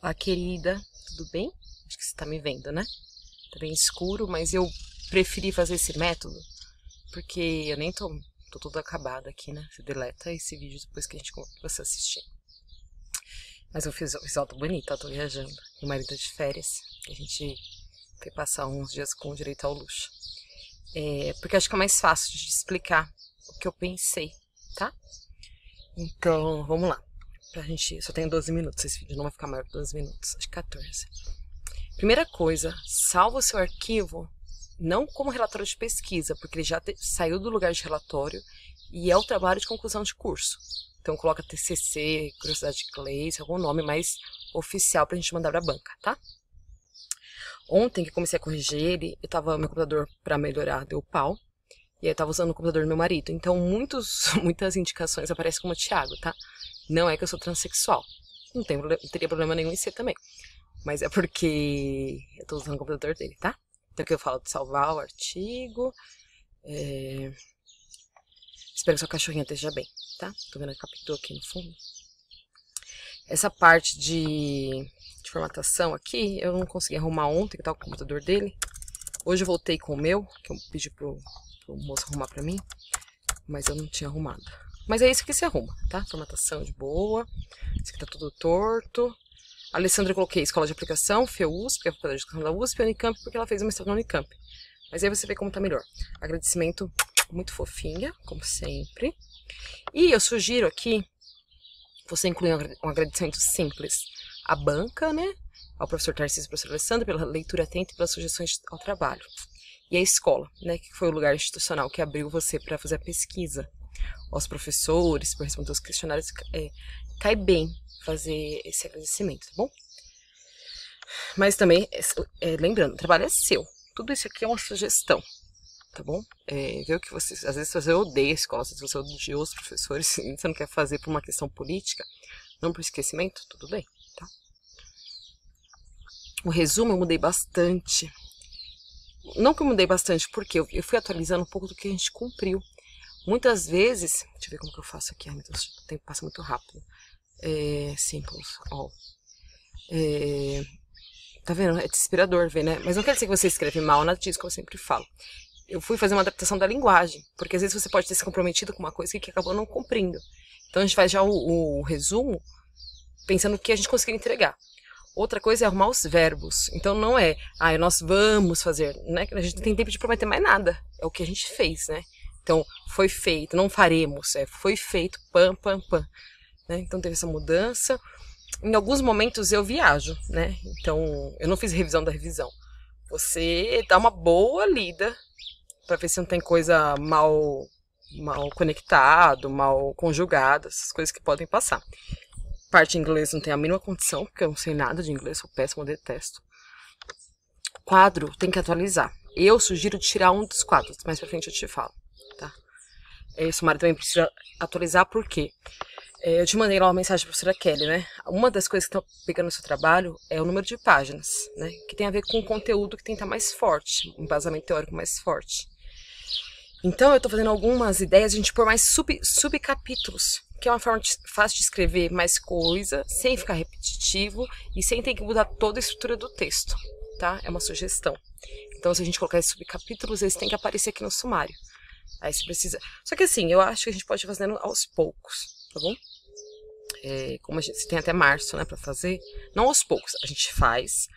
Olá, querida, tudo bem? Acho que você tá me vendo, né? Tá bem escuro, mas eu preferi fazer esse método porque eu nem tô tudo acabado aqui, né? Você deleta esse vídeo depois que você assistir. Mas eu fiz foto bonita, eu tô viajando. Meu marido tá de férias, a gente foi passar uns dias com direito ao luxo. Porque acho que é mais fácil de explicar o que eu pensei, tá? Então, vamos lá. Pra gente, só tem 12 minutos, esse vídeo não vai ficar maior que 12 minutos, acho que 14. Primeira coisa, salva o seu arquivo não como relatório de pesquisa, porque ele já saiu do lugar de relatório e é o trabalho de conclusão de curso. Então coloca TCC, curiosidade de inglês, algum nome mais oficial pra gente mandar pra banca, tá? Ontem que comecei a corrigir ele, meu computador pra melhorar deu pau. E aí eu tava usando o computador do meu marido. Então muitas indicações aparecem como Thiago, tá? Não é que eu sou transexual. Não teria problema nenhum em ser também. Mas é porque eu tô usando o computador dele, tá? Então aqui eu falo de salvar o artigo. Espero que sua cachorrinha esteja bem, tá? Tô vendo a captura aqui no fundo. Essa parte de formatação aqui, eu não consegui arrumar ontem, que tava com o computador dele. Hoje eu voltei com o meu, que eu pedi pro moço arrumar pra mim, mas eu não tinha arrumado. Mas é isso que se arruma, tá? Formatação de boa. Isso aqui tá tudo torto. A Alessandra eu coloquei escola de aplicação, FEUSP, que é a faculdade de educação da USP, e a Unicamp, porque ela fez uma mestrado na Unicamp. Mas aí você vê como tá melhor. Agradecimento muito fofinha, como sempre. E eu sugiro aqui, você incluir um agradecimento simples à banca, né? Ao professor Tarcísio e ao professor Alessandra, pela leitura atenta e pelas sugestões ao trabalho. E a escola, né? Que foi o lugar institucional que abriu você para fazer a pesquisa. Aos professores, para responder os questionários, cai bem fazer esse agradecimento, tá bom? Mas também, lembrando, o trabalho é seu. Tudo isso aqui é uma sugestão, tá bom? Ver o que às vezes você odeia a escola, às vezes você odeia os professores, você não quer fazer por uma questão política, não por esquecimento, tudo bem, tá? O resumo eu mudei bastante. Não que eu mudei bastante, porque eu fui atualizando um pouco do que a gente cumpriu. Muitas vezes, deixa eu ver como que eu faço aqui, ai meu Deus, o tempo passa muito rápido. Simples, ó. Tá vendo? É desesperador ver, né? Mas não quer dizer que você escreve mal, nada disso que eu sempre falo. Eu fui fazer uma adaptação da linguagem, porque às vezes você pode ter se comprometido com uma coisa que acabou não cumprindo. Então a gente faz já o resumo pensando no que a gente conseguiu entregar. Outra coisa é arrumar os verbos. Então não é, nós vamos fazer, né? A gente não tem tempo de prometer mais nada. É o que a gente fez, né? Então, foi feito, não faremos, foi feito, pam, pam, pam. Né? Então teve essa mudança. Em alguns momentos eu viajo, né? Então, eu não fiz revisão da revisão. Você dá uma boa lida para ver se não tem coisa mal conectado, mal conjugada, essas coisas que podem passar. Parte em inglês não tem a mínima condição, porque eu não sei nada de inglês, sou péssimo, eu detesto. Quadro tem que atualizar. Eu sugiro tirar um dos quadros, mais pra frente eu te falo, tá? O marido também precisa atualizar, por quê? Eu te mandei lá uma mensagem pra professora Kelly, né? Uma das coisas que estão pegando no seu trabalho é o número de páginas, né? Que tem a ver com o conteúdo que tem que estar mais forte, um embasamento teórico mais forte. Então eu tô fazendo algumas ideias de a gente pôr mais subcapítulos, que é uma forma fácil de escrever mais coisa, sem ficar repetitivo e sem ter que mudar toda a estrutura do texto, tá? É uma sugestão. Então se a gente colocar esses subcapítulos, eles têm que aparecer aqui no sumário. Aí você precisa... Só que assim, eu acho que a gente pode ir fazendo aos poucos, tá bom? Como você tem até março, né, pra fazer. Não aos poucos, a gente faz.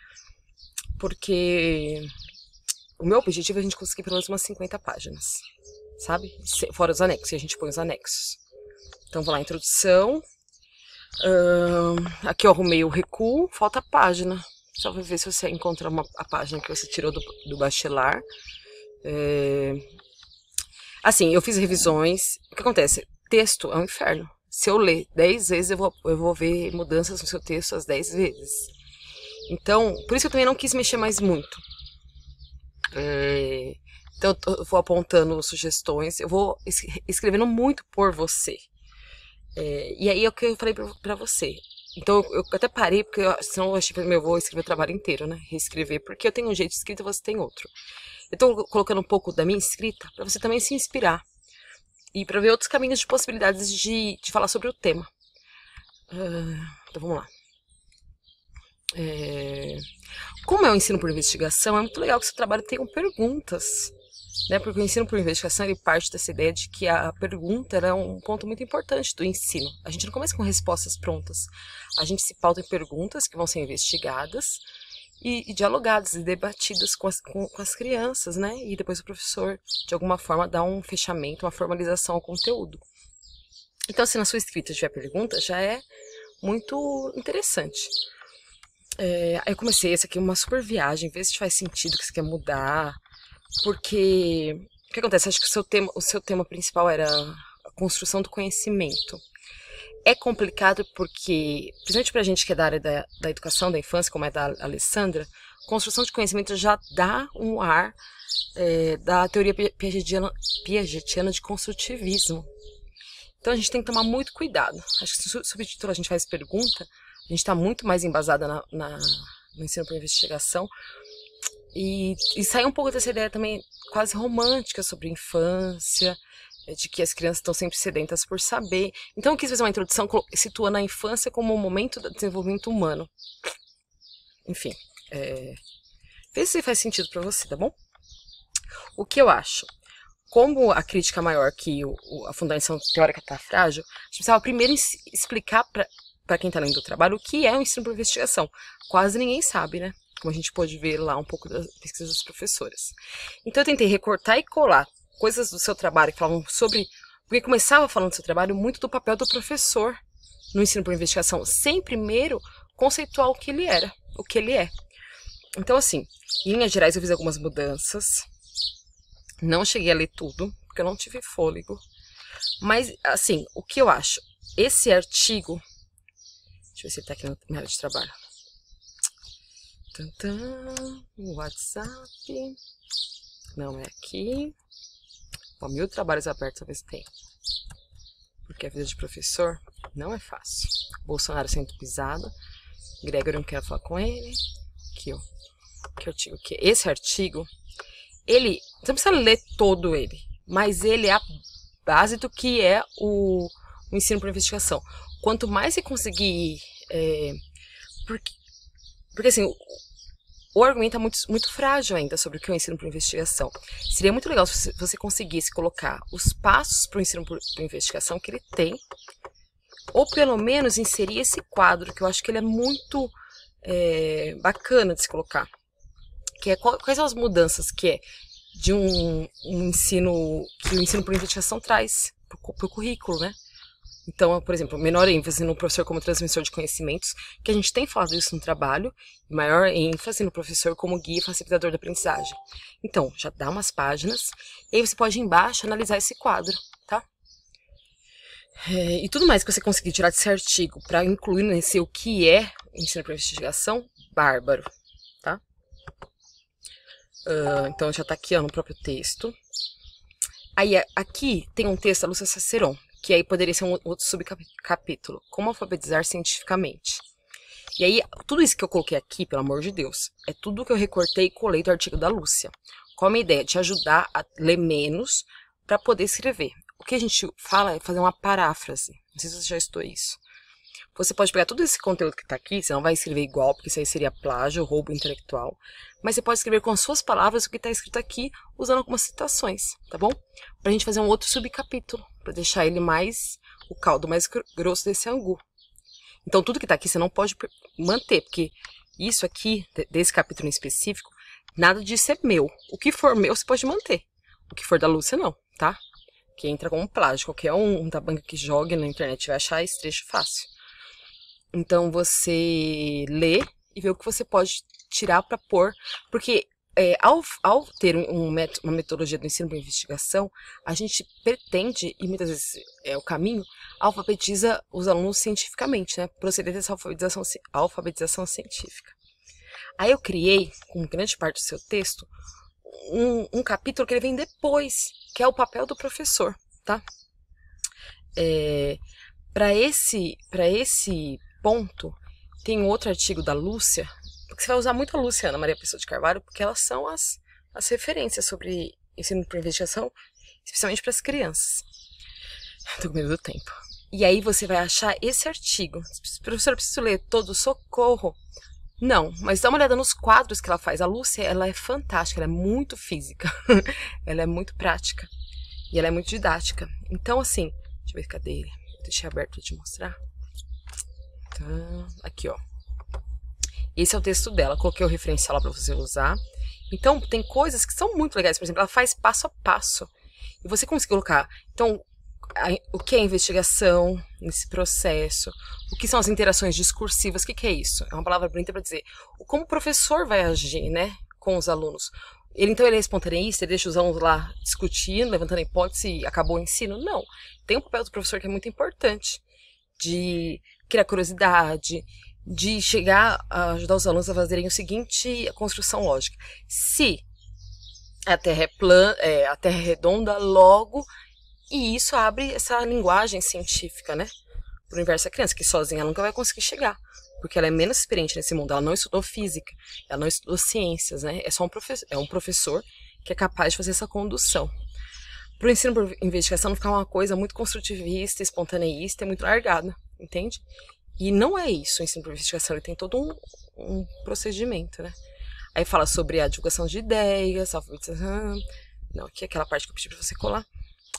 Porque o meu objetivo é a gente conseguir pelo menos umas 50 páginas, sabe? Fora os anexos, e a gente põe os anexos. Então vou lá, introdução. Aqui eu arrumei o recuo, falta a página. Só vai ver se você encontra a página que você tirou do bachelor. Assim, eu fiz revisões. O que acontece? Texto é um inferno. Se eu ler 10 vezes, eu vou ver mudanças no seu texto as 10 vezes. Então, por isso eu também não quis mexer mais muito. Então, eu vou apontando sugestões. Eu vou escrevendo muito por você. E aí é o que eu falei pra você. Então, eu até parei, porque senão eu achei que eu vou escrever o trabalho inteiro, né? Reescrever, porque eu tenho um jeito de escrita e você tem outro. Eu tô colocando um pouco da minha escrita pra você também se inspirar. E para ver outros caminhos de possibilidades de falar sobre o tema. Então vamos lá. Como é o ensino por investigação, é muito legal que o seu trabalho tenha perguntas, né? Porque o ensino por investigação, ele parte dessa ideia de que a pergunta é um ponto muito importante do ensino. A gente não começa com respostas prontas. A gente se pauta em perguntas que vão ser investigadas e dialogadas e debatidas com as crianças, né? E depois o professor, de alguma forma, dá um fechamento, uma formalização ao conteúdo. Então, se na sua escrita tiver pergunta, já é muito interessante. Aí eu comecei, essa aqui é uma super viagem, ver se faz sentido, que você quer mudar, porque o que acontece? Acho que o seu tema principal era a construção do conhecimento. É complicado porque, principalmente pra gente que é da área da educação, da infância, como é da Alessandra, construção de conhecimento já dá um ar da teoria piagetiana de construtivismo. Então a gente tem que tomar muito cuidado. Acho que se o subtítulo a gente faz pergunta, a gente está muito mais embasada no ensino por investigação e sai um pouco dessa ideia também quase romântica sobre infância, de que as crianças estão sempre sedentas por saber. Então eu quis fazer uma introdução situando a infância como um momento do desenvolvimento humano. Enfim, vê se faz sentido para você, tá bom? O que eu acho? Como a crítica maior que a fundação teórica está frágil, a gente precisava primeiro explicar para quem está lendo o trabalho o que é o ensino por investigação. Quase ninguém sabe, né? Como a gente pode ver lá um pouco das pesquisas das professoras. Então eu tentei recortar e colar coisas do seu trabalho que falavam sobre... Porque começava falando do seu trabalho muito do papel do professor no ensino por investigação, sem primeiro conceituar o que ele era, o que ele é. Então assim, em linhas gerais eu fiz algumas mudanças. Não cheguei a ler tudo, porque eu não tive fôlego. Mas, assim, o que eu acho? Esse artigo... Deixa eu ver se ele tá aqui na minha área de trabalho. WhatsApp. Não é aqui. Ó, 1000 trabalhos abertos, talvez tenha. Porque a vida de professor não é fácil. Bolsonaro sendo pisado. Gregory não quer falar com ele. Aqui, ó. Que artigo que é? Esse artigo... Ele, você não precisa ler todo ele, mas ele é a base do que é o ensino por investigação. Quanto mais você conseguir... porque assim, o argumento é muito frágil ainda sobre o que é o ensino por investigação. Seria muito legal se você conseguisse colocar os passos para o ensino por investigação que ele tem, ou pelo menos inserir esse quadro, que eu acho que ele é muito bacana de se colocar. Que é quais são as mudanças que é de um ensino que o ensino por investigação traz para o currículo, né? Então, por exemplo, menor ênfase no professor como transmissor de conhecimentos, que a gente tem falado isso no trabalho, maior ênfase no professor como guia e facilitador da aprendizagem. Então, já dá umas páginas, e aí você pode embaixo analisar esse quadro, tá? E tudo mais que você conseguir tirar desse artigo para incluir nesse o que é ensino por investigação, bárbaro, tá? Então já tá aqui, ó, no próprio texto. Aí aqui tem um texto da Lúcia Saceron, que aí poderia ser um outro subcapítulo, como alfabetizar cientificamente. E aí, tudo isso que eu coloquei aqui, pelo amor de Deus, é tudo que eu recortei e colei do artigo da Lúcia. Qual a minha ideia? De ajudar a ler menos para poder escrever. O que a gente fala é fazer uma paráfrase. Não sei se você já estudou isso. Você pode pegar todo esse conteúdo que está aqui, você não vai escrever igual, porque isso aí seria plágio, roubo intelectual. Mas você pode escrever com as suas palavras o que está escrito aqui, usando algumas citações, tá bom? Pra gente fazer um outro subcapítulo, para deixar ele o caldo mais grosso desse angu. Então tudo que está aqui você não pode manter, porque isso aqui, desse capítulo em específico, nada disso é meu. O que for meu você pode manter. O que for da Lúcia não, tá? Que entra como plágio. Qualquer um da banca que jogue na internet vai achar esse trecho fácil. Então você lê e vê o que você pode tirar para pôr, porque ao ter uma metodologia do ensino por investigação, a gente pretende, e muitas vezes é o caminho, alfabetiza os alunos cientificamente, né? Proceder dessa alfabetização científica. Aí eu criei, com grande parte do seu texto, um capítulo que ele vem depois, que é o papel do professor, tá? Para esse ponto, tem outro artigo da Lúcia, porque você vai usar muito a Lúcia, Ana Maria Pessoa de Carvalho, porque elas são as referências sobre ensino por investigação, especialmente para as crianças. Tô com medo do tempo. E aí você vai achar esse artigo. Professor, eu preciso ler todo, socorro. Não, mas dá uma olhada nos quadros que ela faz. A Lúcia, ela é fantástica, ela é muito física, ela é muito prática e ela é muito didática. Então, assim, deixa eu ver, cadê ele? Deixei aberto pra te mostrar. Então, aqui, ó. Esse é o texto dela, coloquei o referencial lá pra você usar. Então, tem coisas que são muito legais. Por exemplo, ela faz passo a passo. E você conseguiu colocar. Então, o que é investigação nesse processo? O que são as interações discursivas? O que é isso? É uma palavra bonita para dizer como o professor vai agir, né, com os alunos. Então ele é espontaneista, ele deixa os alunos lá discutindo, levantando hipótese e acabou o ensino? Não. Tem um papel do professor que é muito importante, de criar curiosidade, de chegar a ajudar os alunos a fazerem o seguinte, a construção lógica. Se a Terra é plana, a Terra é redonda, logo, e isso abre essa linguagem científica, né, para o universo da criança, que sozinha ela nunca vai conseguir chegar, porque ela é menos experiente nesse mundo, ela não estudou física, ela não estudou ciências, né, é só um professor que é capaz de fazer essa condução. Para o ensino por investigação não ficar uma coisa muito construtivista, espontaneísta e muito largada, entende? E não é isso o ensino por investigação, ele tem todo um procedimento, né? Aí fala sobre a divulgação de ideias, alfabetização. Não, aqui é aquela parte que eu pedi para você colar.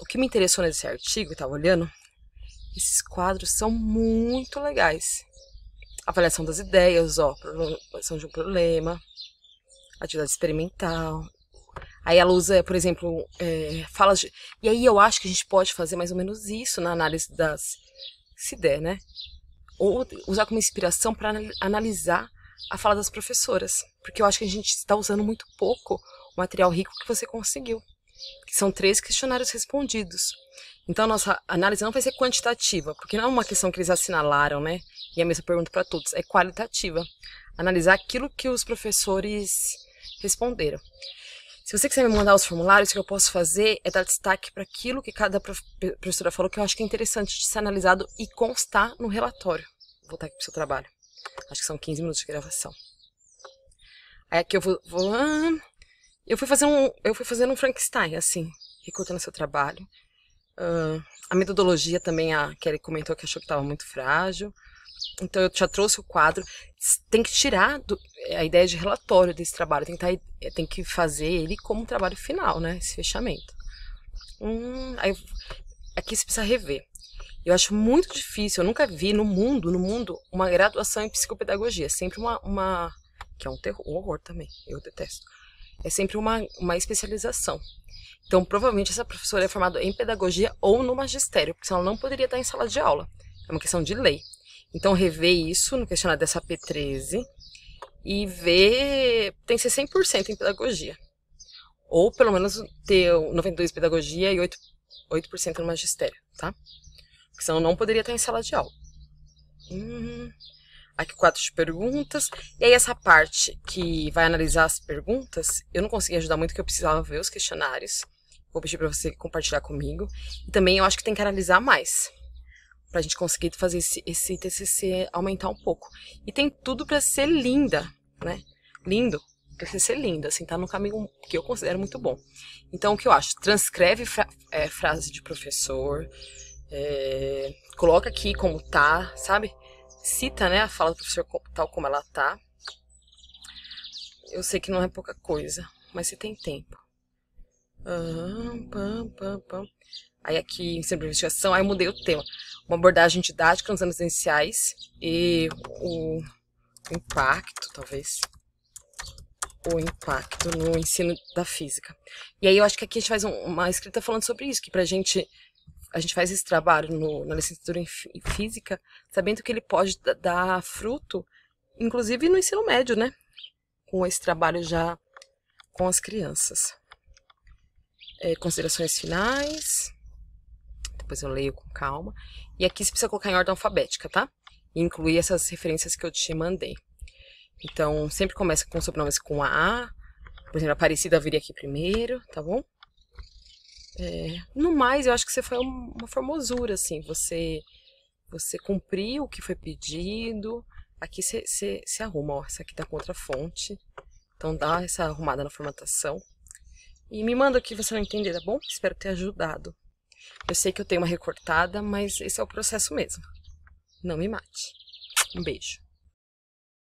O que me interessou nesse artigo, eu estava olhando, esses quadros são muito legais. Avaliação das ideias, ó, avaliação de um problema, atividade experimental. Aí ela usa, por exemplo, falas de... E aí eu acho que a gente pode fazer mais ou menos isso na análise das... Se der, né? Ou usar como inspiração para analisar a fala das professoras. Porque eu acho que a gente está usando muito pouco o material rico que você conseguiu. Que são 3 questionários respondidos. Então a nossa análise não vai ser quantitativa, porque não é uma questão que eles assinalaram, né? E a mesma pergunta para todos, é qualitativa. Analisar aquilo que os professores responderam. Se você quiser me mandar os formulários, o que eu posso fazer é dar destaque para aquilo que cada professora falou, que eu acho que é interessante de ser analisado e constar no relatório. Vou voltar aqui para o seu trabalho. Acho que são 15 minutos de gravação. Aí aqui eu eu fui fazendo um Frankenstein, assim, recortando seu trabalho. A metodologia também, a Kelly comentou que achou que estava muito frágil. Então eu já trouxe o quadro. Tem que tirar a ideia de relatório desse trabalho. Tem que fazer ele como um trabalho final, né? Esse fechamento. Aí, aqui você precisa rever. Eu acho muito difícil, eu nunca vi no mundo, uma graduação em psicopedagogia. É sempre que é um horror também, eu detesto. É sempre uma especialização. Então, provavelmente, essa professora é formada em pedagogia ou no magistério, porque senão ela não poderia estar em sala de aula. É uma questão de lei. Então, rever isso no questionário dessa P13 e ver... Tem que ser 100% em pedagogia. Ou, pelo menos, ter 92% em pedagogia e 8% no magistério, tá? Porque senão não poderia estar em sala de aula. Aqui 4 de perguntas. E aí essa parte que vai analisar as perguntas, eu não consegui ajudar muito, porque eu precisava ver os questionários. Vou pedir para você compartilhar comigo. E também eu acho que tem que analisar mais, pra gente conseguir fazer esse TCC aumentar um pouco. E tem tudo para ser linda, né? Lindo. Pra ser linda, assim, tá no caminho que eu considero muito bom. Então, o que eu acho? Transcreve frase de professor, coloca aqui como tá, sabe? Cita, né, a fala do professor tal como ela tá. Eu sei que não é pouca coisa, mas você tem tempo. Aí aqui, em ensino de investigação, aí eu mudei o tema. Uma abordagem didática nos anos iniciais e o impacto, talvez. O impacto no ensino da física. E aí eu acho que aqui a gente faz uma escrita falando sobre isso, que a gente faz esse trabalho na licenciatura em física, sabendo que ele pode dar fruto, inclusive no ensino médio, né? Com esse trabalho já com as crianças. Considerações finais. Depois eu leio com calma. E aqui você precisa colocar em ordem alfabética, tá? E incluir essas referências que eu te mandei. Então, sempre começa com sobrenomes com A. Por exemplo, a Aparecida viria aqui primeiro, tá bom? No mais, eu acho que você foi uma formosura, assim. Você cumpriu o que foi pedido. Aqui você arruma, ó. Essa aqui tá com outra fonte. Então, dá essa arrumada na formatação. E me manda o que você não entender, tá bom? Espero ter ajudado. Eu sei que eu tenho uma recortada, mas esse é o processo mesmo. Não me mate. Um beijo.